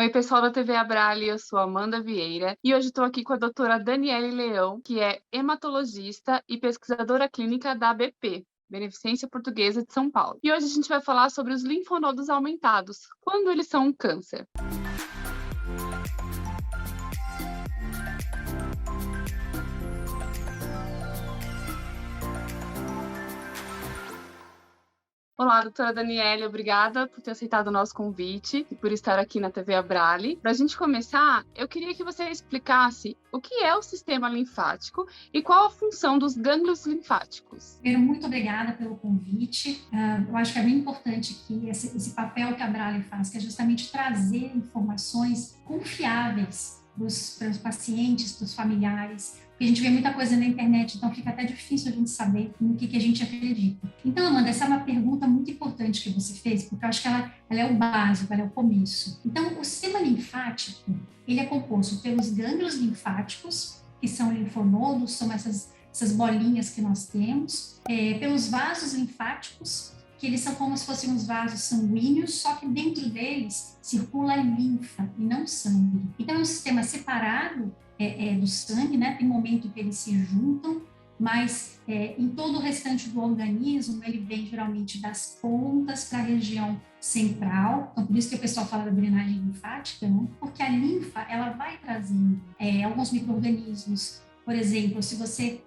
Oi, pessoal da TV Abrale, eu sou Amanda Vieira e hoje estou aqui com a doutora Daniele Leão, que é hematologista e pesquisadora clínica da ABP, Beneficência Portuguesa de São Paulo. E hoje a gente vai falar sobre os linfonodos aumentados, quando eles são um câncer. Olá, doutora Daniele, obrigada por ter aceitado o nosso convite e por estar aqui na TV Abrale. Para a gente começar, eu queria que você explicasse o que é o sistema linfático e qual a função dos gânglios linfáticos. Primeiro, muito obrigada pelo convite. Eu acho que é bem importante que esse papel que a Abrale faz, que é justamente trazer informações confiáveis para os pacientes, para os familiares, porque a gente vê muita coisa na internet, então fica até difícil a gente saber no que a gente acredita. Então, Amanda, essa é uma pergunta muito importante que você fez, porque eu acho que ela é o básico, ela é o começo. Então, o sistema linfático, ele é composto pelos gânglios linfáticos, que são linfonodos, são essas bolinhas que nós temos, pelos vasos linfáticos, que eles são como se fossem uns vasos sanguíneos, só que dentro deles circula linfa e não sangue. Então, é um sistema separado do sangue, né? Tem momento que eles se juntam, mas em todo o restante do organismo, ele vem geralmente das pontas para a região central. Então, por isso que o pessoal fala da drenagem linfática, né? Porque a linfa, ela vai trazendo alguns micro-organismos. Por exemplo, se você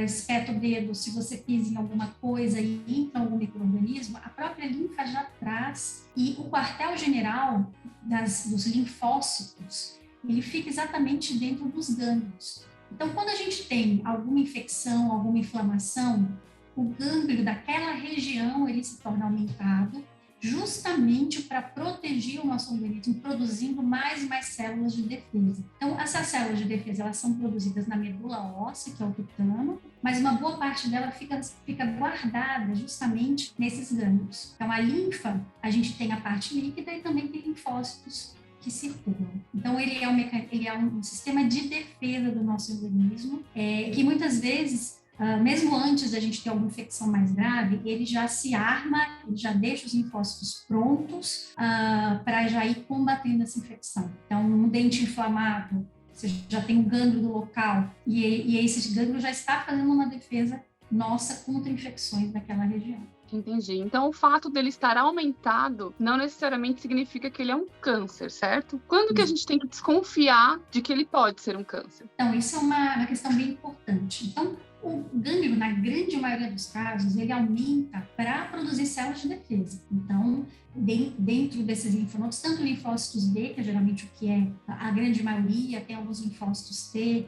espeta o dedo, se você pisa em alguma coisa e entra algum micro-organismo, a própria linfa já traz. E o quartel-general dos linfócitos, ele fica exatamente dentro dos gânglios. Então, quando a gente tem alguma infecção, alguma inflamação, o gânglio daquela região, ele se torna aumentado, justamente para proteger o nosso organismo, produzindo mais e mais células de defesa. Então, essas células de defesa, elas são produzidas na medula óssea, que é o tutano, mas uma boa parte dela fica guardada justamente nesses gânglios. Então, a linfa, a gente tem a parte líquida e também tem linfócitos que circulam. Então, ele é um sistema de defesa do nosso organismo, que muitas vezes, mesmo antes da gente ter alguma infecção mais grave, ele já se arma, ele já deixa os linfócitos prontos para já ir combatendo essa infecção. Então, um dente inflamado, você já tem um gânglio do local, e esse gânglio já está fazendo uma defesa nossa contra infecções naquela região. Entendi. Então, o fato dele estar aumentado não necessariamente significa que ele é um câncer, certo? Quando que a gente tem que desconfiar de que ele pode ser um câncer? Então, isso é uma questão bem importante. Então, o gânglio, na grande maioria dos casos, ele aumenta para produzir células de defesa. Então, dentro desses linfonodos, tanto linfócitos B, que é geralmente o que é a grande maioria, tem alguns linfócitos T,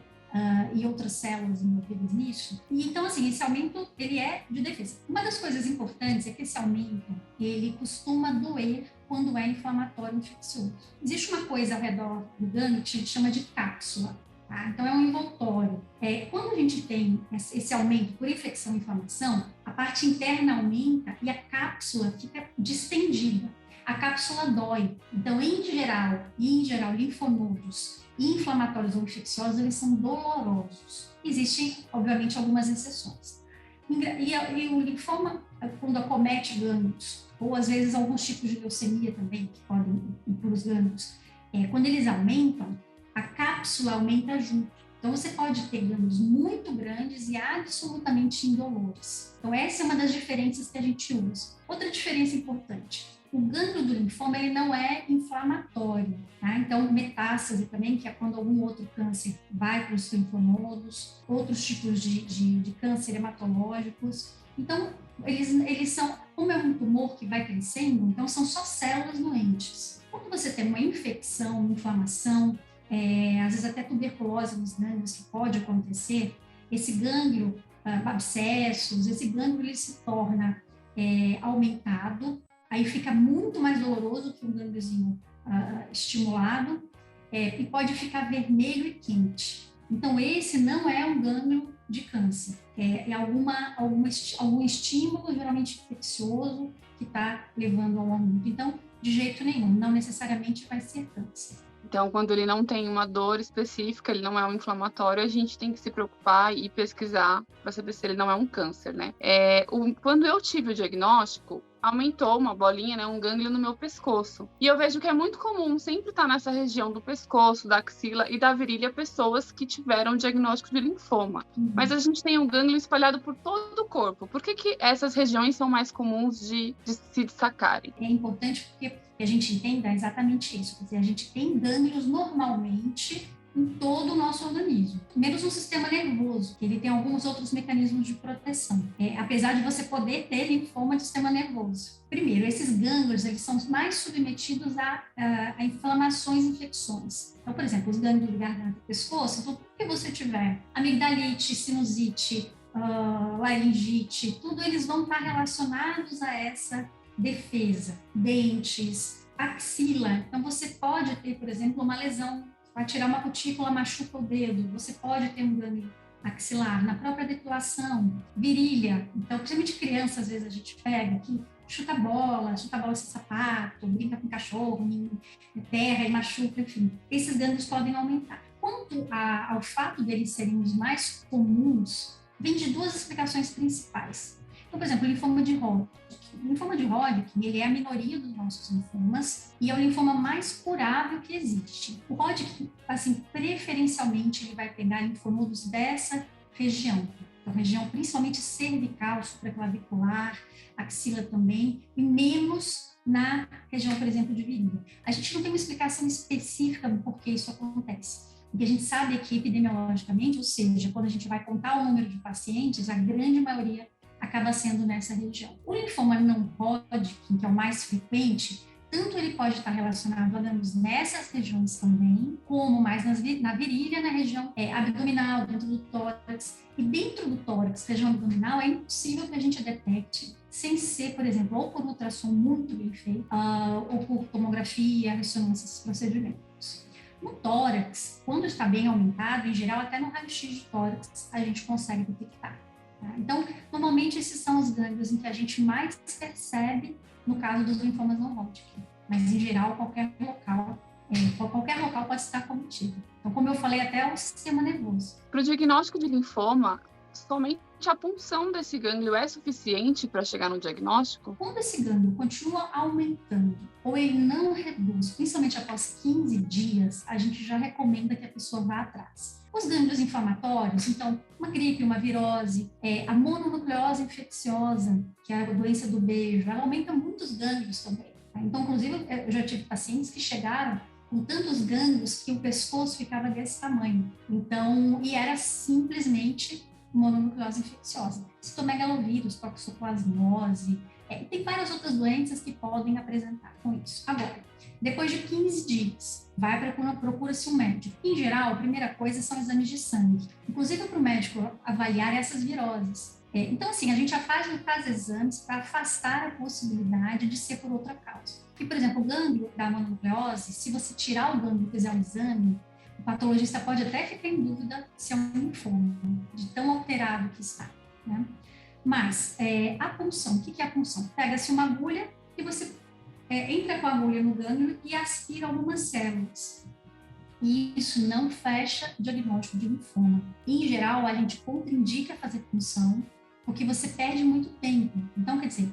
e outras células envolvidas nisso. E então, assim, esse aumento, ele é de defesa. Uma das coisas importantes é que esse aumento, ele costuma doer quando é inflamatório infeccioso. Existe uma coisa ao redor do gânglio que a gente chama de cápsula. Tá? Então, é um envoltório. Quando a gente tem esse aumento por infecção e inflamação, a parte interna aumenta e a cápsula fica distendida. A cápsula dói. Então, em geral, linfonodos inflamatórios ou infecciosos, eles são dolorosos. Existem, obviamente, algumas exceções. E o linfoma, quando acomete gânglios, ou às vezes alguns tipos de leucemia também, que podem ir para os gânglios, quando eles aumentam, a cápsula aumenta junto. Então, você pode ter gânglios muito grandes e absolutamente indolores. Então, essa é uma das diferenças que a gente usa. Outra diferença importante: o gânglio do linfoma, ele não é inflamatório, tá? Então, metástase também, que é quando algum outro câncer vai para os linfonodos, outros tipos de câncer hematológicos. Então, eles são, como é um tumor que vai crescendo, então são só células doentes. Quando você tem uma infecção, uma inflamação, às vezes até tuberculose nos gânglios, que pode acontecer, esse gânglio, abscessos, esse gânglio ele se torna aumentado, aí fica muito mais doloroso que um gângliozinho estimulado, e pode ficar vermelho e quente. Então, esse não é um gânglio de câncer, é algum estímulo, geralmente infeccioso, que está levando ao aumento. Então, de jeito nenhum, não necessariamente vai ser câncer. Então, quando ele não tem uma dor específica, ele não é um inflamatório, a gente tem que se preocupar e pesquisar para saber se ele não é um câncer, né? Quando eu tive o diagnóstico, aumentou uma bolinha, né, um gânglio no meu pescoço. E eu vejo que é muito comum sempre estar nessa região do pescoço, da axila e da virilha pessoas que tiveram diagnóstico de linfoma. Mas a gente tem um gânglio espalhado por todo o corpo. Por que essas regiões são mais comuns de se destacarem? É importante porque a gente entenda exatamente isso. Quer dizer, a gente tem gânglios normalmente em todo o nosso organismo, menos no sistema nervoso, que ele tem alguns outros mecanismos de proteção, apesar de você poder ter linfoma do sistema nervoso. Primeiro, esses gânglios eles são mais submetidos a inflamações e infecções. Então, por exemplo, os gânglios do garganta e pescoço, então, tudo que você tiver, amigdalite, sinusite, laringite, tudo eles vão estar relacionados a essa defesa. Dentes, axila, então você pode ter, por exemplo, uma lesão. Vai tirar uma cutícula, machuca o dedo, você pode ter um gânglio axilar, na própria depilação, virilha. Então, principalmente criança, às vezes a gente pega que chuta bola sem sapato, brinca com cachorro, em terra e machuca, enfim. Esses gânglios podem aumentar. Quanto ao fato deles serem os mais comuns, vem de duas explicações principais. Então, por exemplo, o linfoma de Hodgkin. O linfoma de Hodgkin, ele é a minoria dos nossos linfomas e é o linfoma mais curável que existe. O Hodgkin, assim, preferencialmente, ele vai pegar linfonodos dessa região. Então, região principalmente cervical, supraclavicular, axila também, e menos na região, por exemplo, de virilha. A gente não tem uma explicação específica do porquê isso acontece. O que a gente sabe é que, epidemiologicamente, ou seja, quando a gente vai contar o número de pacientes, a grande maioria acaba sendo nessa região. O linfoma não Hodgkin, que é o mais frequente, tanto ele pode estar relacionado a danos nessas regiões também, como mais na virilha, na região abdominal, dentro do tórax. E dentro do tórax, região abdominal, é impossível que a gente detecte sem ser, por exemplo, ou por ultrassom muito bem feito, ou por tomografia, ressonância, esses procedimentos. No tórax, quando está bem aumentado, em geral, até no raio-x de tórax, a gente consegue detectar. Então, normalmente esses são os gânglios em que a gente mais percebe no caso dos linfomas não Hodgkin, mas em geral qualquer local pode estar cometido. Então, como eu falei, até o sistema nervoso. Para o diagnóstico de linfoma, somente a punção desse gânglio é suficiente para chegar no diagnóstico? Quando esse gânglio continua aumentando ou ele não reduz, principalmente após 15 dias, a gente já recomenda que a pessoa vá atrás. Os gânglios inflamatórios, então, uma gripe, uma virose, a mononucleose infecciosa, que é a doença do beijo, ela aumenta muitos gânglios também. Tá? Então, inclusive, eu já tive pacientes que chegaram com tantos gânglios que o pescoço ficava desse tamanho. Então, e era simplesmente mononucleose infecciosa. Citomegalovírus, toxoplasmose, tem várias outras doenças que podem apresentar com isso. Agora, depois de 15 dias, procura-se um médico. Em geral, a primeira coisa são exames de sangue, inclusive para o médico avaliar essas viroses. Então, assim, a gente já faz exames para afastar a possibilidade de ser por outra causa. E, por exemplo, o gânglio da mononucleose, se você tirar o gânglio e fizer o exame, o patologista pode até ficar em dúvida se é um linfoma, de tão alterado que está, né? Mas a punção, o que é a punção? Pega-se uma agulha e você entra com a agulha no gânglio e aspira algumas células. E isso não fecha o diagnóstico de linfoma. Em geral, a gente contraindica fazer punção, porque você perde muito tempo. Então, quer dizer,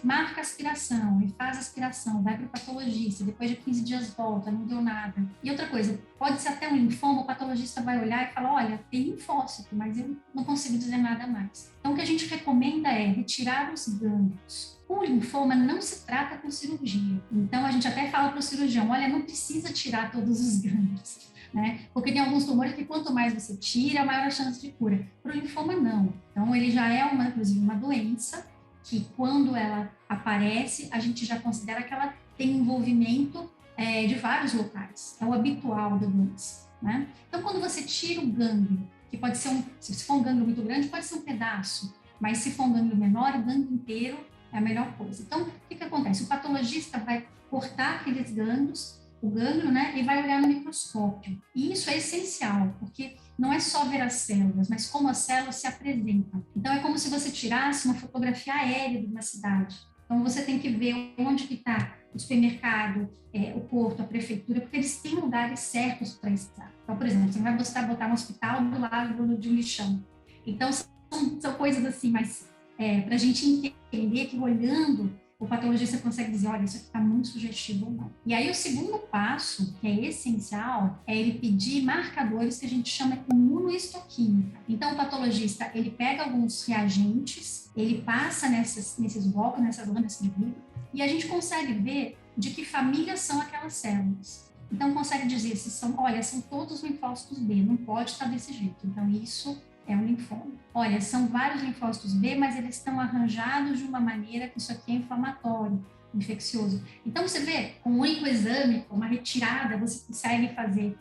marca a aspiração, e faz a aspiração, vai para o patologista, depois de 15 dias volta, não deu nada. E outra coisa, pode ser até um linfoma, o patologista vai olhar e falar, olha, tem linfócito, mas eu não consigo dizer nada mais. Então, o que a gente recomenda é retirar os gânglios. O linfoma não se trata com cirurgia. Então, a gente até fala para o cirurgião, olha, não precisa tirar todos os gânglios. Né? Porque tem alguns tumores que quanto mais você tira, maior a chance de cura. Para o linfoma, não. Então, ele já é, inclusive, uma doença que, quando ela aparece, a gente já considera que ela tem envolvimento de vários locais. É o habitual da doença. Né? Então, quando você tira o gânglio, que pode ser se for um gânglio muito grande, pode ser um pedaço, mas se for um gânglio menor, o gânglio inteiro é a melhor coisa. Então, o que acontece? O patologista vai cortar aqueles gânglios, o gânglio, né, e vai olhar no microscópio. E isso é essencial, porque não é só ver as células, mas como as células se apresentam. Então, é como se você tirasse uma fotografia aérea de uma cidade. Então, você tem que ver onde que está o supermercado, o porto, a prefeitura, porque eles têm lugares certos para estar. Então, por exemplo, você não vai botar um hospital do lado de um lixão. Então, são coisas assim, mas para a gente entender que olhando o patologista consegue dizer, olha, isso aqui está muito sugestivo ou não. E aí o segundo passo, que é essencial, é ele pedir marcadores que a gente chama de imunohistoquímica. Então o patologista, ele pega alguns reagentes, ele passa nesses blocos, nessas lâminas de vidro, e a gente consegue ver de que família são aquelas células. Então consegue dizer se são, olha, são todos linfócitos B, não pode estar desse jeito. Então isso é um linfoma. Olha, são vários linfócitos B, mas eles estão arranjados de uma maneira que isso aqui é inflamatório, infeccioso. Então, você vê, com um único exame, com uma retirada, você consegue fazer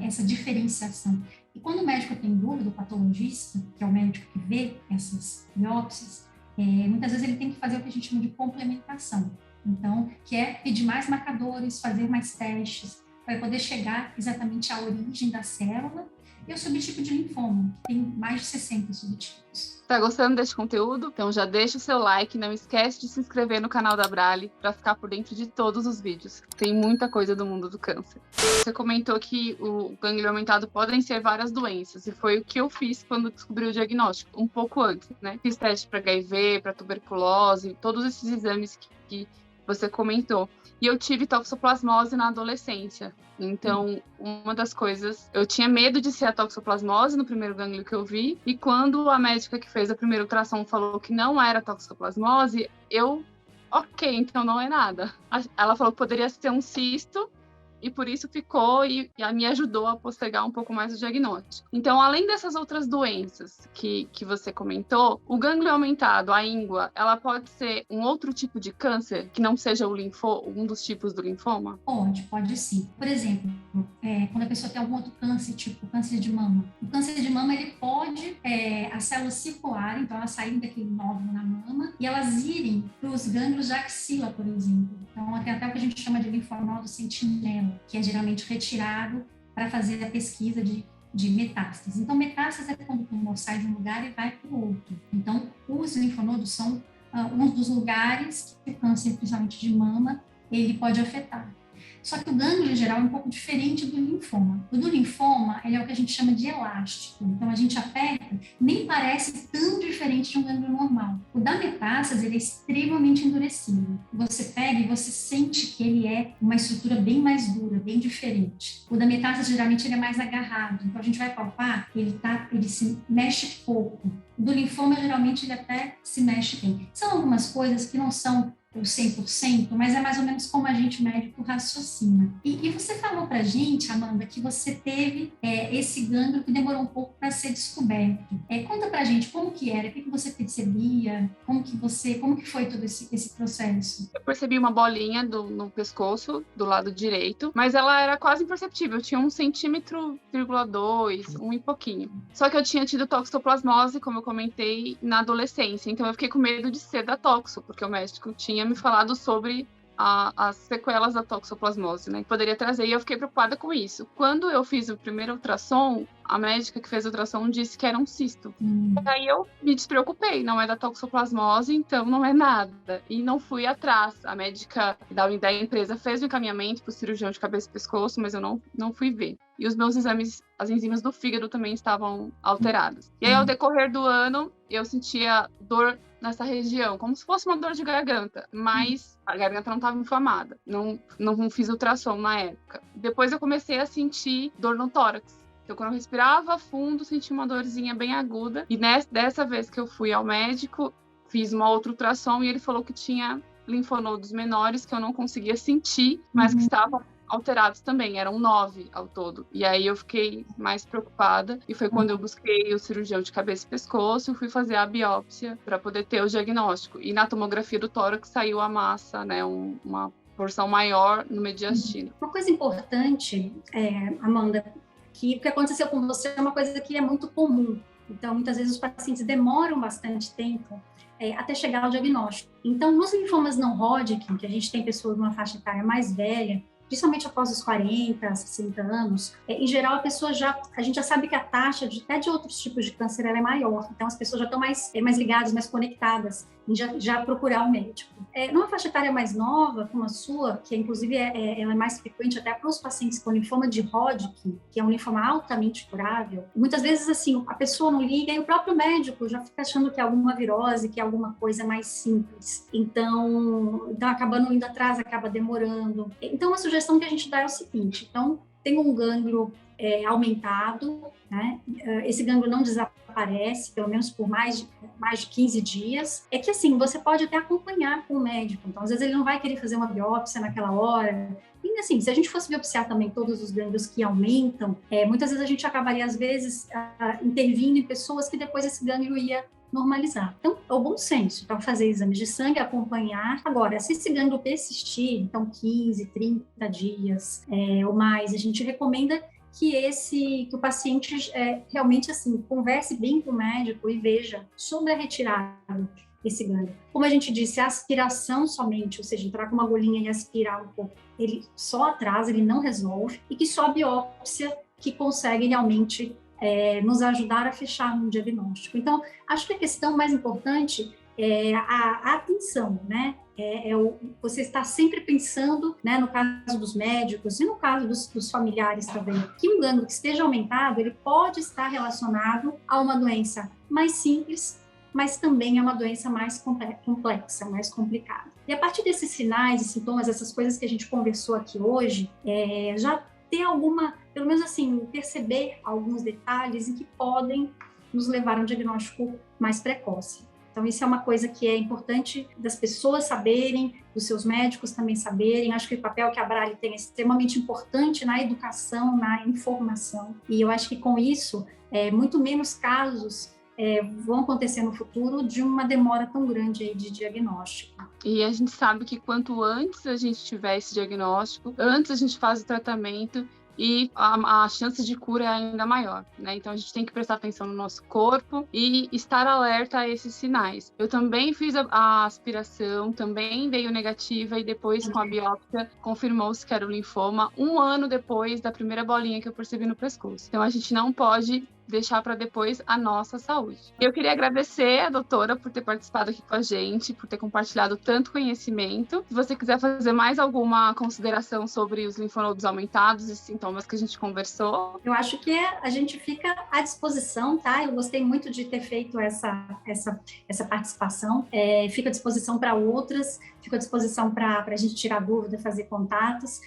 essa diferenciação. E quando o médico tem dúvida, o patologista, que é o médico que vê essas biópsias, muitas vezes ele tem que fazer o que a gente chama de complementação. Então, que é pedir mais marcadores, fazer mais testes, para poder chegar exatamente à origem da célula e o subtipo de linfoma, que tem mais de 60 subtipos. Tá gostando desse conteúdo? Então já deixa o seu like, não esquece de se inscrever no canal da Brale para ficar por dentro de todos os vídeos. Tem muita coisa do mundo do câncer. Você comentou que o gânglio aumentado podem ser várias doenças, e foi o que eu fiz quando descobri o diagnóstico, um pouco antes, né? Fiz teste para HIV, para tuberculose, todos esses exames que você comentou. E eu tive toxoplasmose na adolescência. Então, uma das coisas... Eu tinha medo de ser a toxoplasmose no primeiro gânglio que eu vi. E quando a médica que fez a primeira ultrassom falou que não era toxoplasmose, eu... Ok, então não é nada. Ela falou que poderia ser um cisto. E por isso ficou e me ajudou a postergar um pouco mais o diagnóstico. Então, além dessas outras doenças que você comentou, o gânglio aumentado, a íngua, ela pode ser um outro tipo de câncer que não seja um dos tipos do linfoma? Pode sim. Por exemplo, quando a pessoa tem algum outro câncer, tipo câncer de mama. O câncer de mama, ele pode, as células circularem, então elas saírem daquele nódulo na mama e elas irem para os gânglios da axila, por exemplo. Então, tem até o que a gente chama de linfonodo sentinela, que é geralmente retirado para fazer a pesquisa de metástases. Então, metástase é quando o tumor sai de um lugar e vai para o outro. Então, os linfonodos são um dos lugares que o câncer, principalmente de mama, ele pode afetar. Só que o gânglio, em geral, é um pouco diferente do linfoma. O do linfoma, ele é o que a gente chama de elástico. Então, a gente aperta, nem parece tão diferente de um gânglio normal. O da metástase, ele é extremamente endurecido. Você pega e você sente que ele é uma estrutura bem mais dura, bem diferente. O da metástase, geralmente, ele é mais agarrado. Então, a gente vai palpar, ele se mexe pouco. O do linfoma, geralmente, ele até se mexe bem. São algumas coisas que não são o 100%, mas é mais ou menos como a gente médico raciocina. E você falou pra gente, Amanda, que você teve esse gânglio que demorou um pouco para ser descoberto. Conta pra gente como que era, o que você percebia, como que foi todo esse processo? Eu percebi uma bolinha no pescoço, do lado direito, mas ela era quase imperceptível, tinha 1,2 centímetro, um e pouquinho. Só que eu tinha tido toxoplasmose, como eu comentei, na adolescência, então eu fiquei com medo de ser da toxo, porque o médico tinha me falado sobre as sequelas da toxoplasmose, né, que poderia trazer, e eu fiquei preocupada com isso. Quando eu fiz o primeiro ultrassom, a médica que fez o ultrassom disse que era um cisto. Aí eu me despreocupei, não é da toxoplasmose, então não é nada. E não fui atrás. A médica da empresa fez o encaminhamento para o cirurgião de cabeça e pescoço, mas eu não fui ver. E os meus exames, as enzimas do fígado também estavam alteradas. E aí, ao decorrer do ano, eu sentia dor nessa região, como se fosse uma dor de garganta, mas a garganta não estava inflamada. Não fiz ultrassom na época. Depois eu comecei a sentir dor no tórax. Então, quando eu respirava fundo, sentia uma dorzinha bem aguda. E dessa vez que eu fui ao médico, fiz uma outra ultrassom e ele falou que tinha linfonodos menores que eu não conseguia sentir, mas que estavam alterados também, eram 9 ao todo. E aí eu fiquei mais preocupada e foi quando eu busquei o cirurgião de cabeça e pescoço e fui fazer a biópsia para poder ter o diagnóstico. E na tomografia do tórax saiu a massa, né, uma porção maior no mediastino. Uma coisa importante, Amanda, que o que aconteceu com você é uma coisa que é muito comum. Então, muitas vezes os pacientes demoram bastante tempo até chegar ao diagnóstico. Então, nos linfomas não Hodgkin, que a gente tem pessoas numa faixa etária mais velha, principalmente após os 40, 60 anos, em geral a gente já sabe que a taxa até de outros tipos de câncer ela é maior, então as pessoas já estão mais ligadas, mais conectadas em já procurar um médico. Numa faixa etária mais nova, como a sua, que inclusive ela é mais frequente até para os pacientes com linfoma de Hodgkin, que é um linfoma altamente curável, muitas vezes assim, a pessoa não liga e o próprio médico já fica achando que é alguma virose, que é alguma coisa mais simples. Então acaba não indo atrás, acaba demorando. Então, a sugestão que a gente dá é o seguinte: então, tem um gânglio aumentado, né? Esse gânglio não desaparece, pelo menos por mais de 15 dias. É que, assim, você pode até acompanhar com o médico. Então, às vezes, ele não vai querer fazer uma biópsia naquela hora. E, assim, se a gente fosse biopsiar também todos os gânglios que aumentam, muitas vezes a gente acabaria, às vezes, intervindo em pessoas que depois esse gânglio ia normalizar. Então, é o bom senso. Então, fazer exames de sangue, acompanhar. Agora, se esse gânglio persistir, então 15, 30 dias ou mais, a gente recomenda que o paciente realmente, assim, converse bem com o médico e veja sobre a retirada desse gânglio. Como a gente disse, a aspiração somente, ou seja, entrar com uma agulhinha e aspirar um pouco, ele só atrasa, ele não resolve, e que só a biópsia que consegue realmente nos ajudar a fechar um diagnóstico. Então, acho que a questão mais importante é a atenção, né? Você está sempre pensando, né, no caso dos médicos e no caso dos familiares também, que um gânglio que esteja aumentado, ele pode estar relacionado a uma doença mais simples, mas também é uma doença mais complexa, mais complicada. E a partir desses sinais e sintomas, essas coisas que a gente conversou aqui hoje, já ter pelo menos assim, perceber alguns detalhes em que podem nos levar a um diagnóstico mais precoce. Então, isso é uma coisa que é importante das pessoas saberem, dos seus médicos também saberem. Acho que o papel que a Abrale tem é extremamente importante na educação, na informação. E eu acho que com isso, muito menos casos vão acontecer no futuro de uma demora tão grande aí de diagnóstico. E a gente sabe que quanto antes a gente tiver esse diagnóstico, antes a gente faz o tratamento e a chance de cura é ainda maior, né? Então a gente tem que prestar atenção no nosso corpo e estar alerta a esses sinais. Eu também fiz a aspiração, também veio negativa e depois com a biópsia confirmou-se que era o linfoma 1 ano depois da primeira bolinha que eu percebi no pescoço. Então a gente não pode deixar para depois a nossa saúde. Eu queria agradecer a doutora por ter participado aqui com a gente, por ter compartilhado tanto conhecimento. Se você quiser fazer mais alguma consideração sobre os linfonodos aumentados e sintomas que a gente conversou. Eu acho que a gente fica à disposição, tá? Eu gostei muito de ter feito essa participação. Fico à disposição para outras, fico à disposição para a gente tirar dúvida, fazer contatos.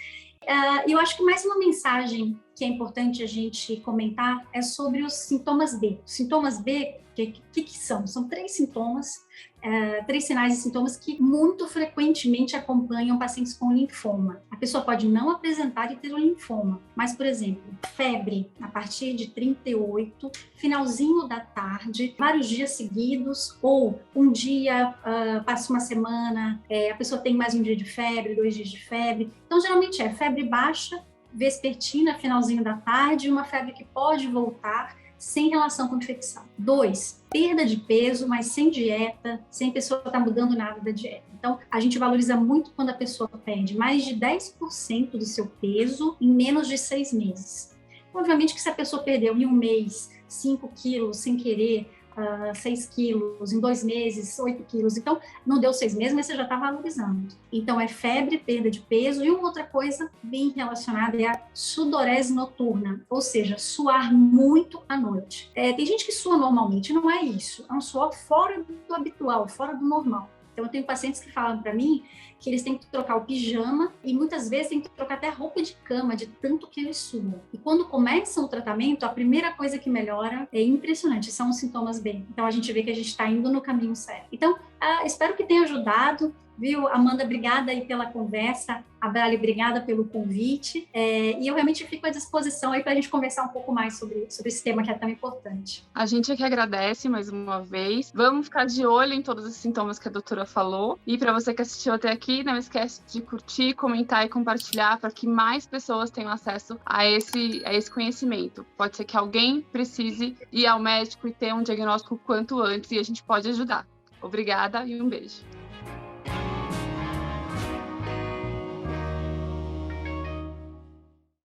Eu acho que mais uma mensagem que é importante a gente comentar é sobre os sintomas B. Os sintomas B, o que são? São 3 sintomas, 3 sinais e sintomas que muito frequentemente acompanham pacientes com linfoma. A pessoa pode não apresentar e ter o linfoma, mas, por exemplo, febre a partir de 38, finalzinho da tarde, vários dias seguidos, ou um dia, passa uma semana, a pessoa tem mais um dia de febre, 2 dias de febre. Então, geralmente é febre baixa, vespertina, finalzinho da tarde, uma febre que pode voltar sem relação com infecção. 2, perda de peso, mas sem dieta, sem a pessoa estar mudando nada da dieta. Então, a gente valoriza muito quando a pessoa perde mais de 10% do seu peso em menos de 6 meses. Obviamente que se a pessoa perdeu em um mês 5 quilos sem querer, 6 quilos, em 2 meses, 8 quilos. Então, não deu 6 meses, mas você já está valorizando. Então, é febre, perda de peso. E uma outra coisa bem relacionada é a sudorese noturna, ou seja, suar muito à noite. Tem gente que sua normalmente, não é isso. É um suor fora do habitual, fora do normal. Então, eu tenho pacientes que falam para mim que eles têm que trocar o pijama e muitas vezes têm que trocar até a roupa de cama, de tanto que eles suam. E quando começam o tratamento, a primeira coisa que melhora é impressionante, são os sintomas B. Então, a gente vê que a gente está indo no caminho certo. Então, espero que tenha ajudado. Viu, Amanda, obrigada aí pela conversa. Abrale, obrigada pelo convite. E eu realmente fico à disposição aí para a gente conversar um pouco mais sobre esse tema que é tão importante. A gente é que agradece mais uma vez. Vamos ficar de olho em todos os sintomas que a doutora falou. E para você que assistiu até aqui, não esquece de curtir, comentar e compartilhar para que mais pessoas tenham acesso a esse conhecimento. Pode ser que alguém precise ir ao médico e ter um diagnóstico quanto antes e a gente pode ajudar. Obrigada e um beijo.